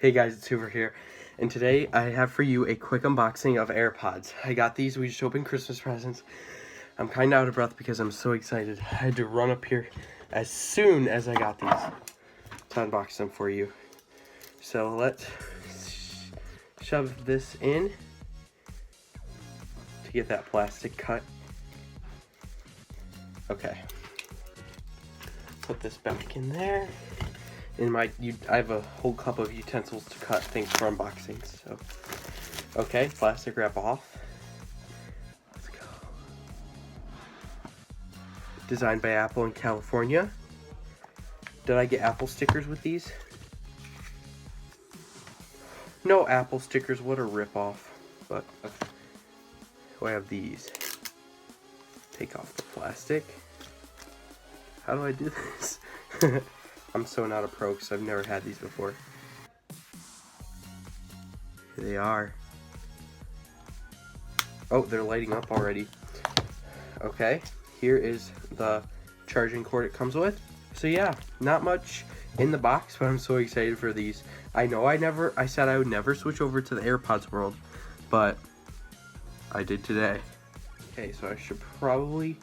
Hey guys, it's Hoover here, and today I have for you a quick unboxing of AirPods. I got these, we just opened Christmas presents. I'm kind of out of breath because I'm so excited. I had to run up here as soon as I got these to unbox them for you. So let's shove this in to get that plastic cut. Okay. Put this back in there. I have a whole cup of utensils to cut things for unboxings. So, okay, plastic wrap off. Let's go. Designed by Apple in California. Did I get Apple stickers with these? No Apple stickers. What a ripoff. But okay. So I have these. Take off the plastic. How do I do this? I'm so not a pro because I've never had these before. Here they are. Oh, they're lighting up already. Okay, here is the charging cord it comes with. So yeah, not much in the box, but I'm so excited for these. I know I said I would never switch over to the AirPods world, but I did today. Okay, so I should probably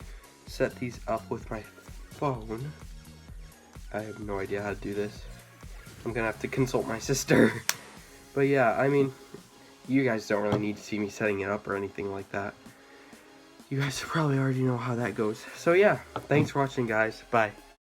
set these up with my phone. I have no idea how to do this. I'm gonna have to consult my sister. But yeah, I mean, you guys don't really need to see me setting it up or anything like that. You guys probably already know how that goes. So yeah, thanks for watching, guys. Bye.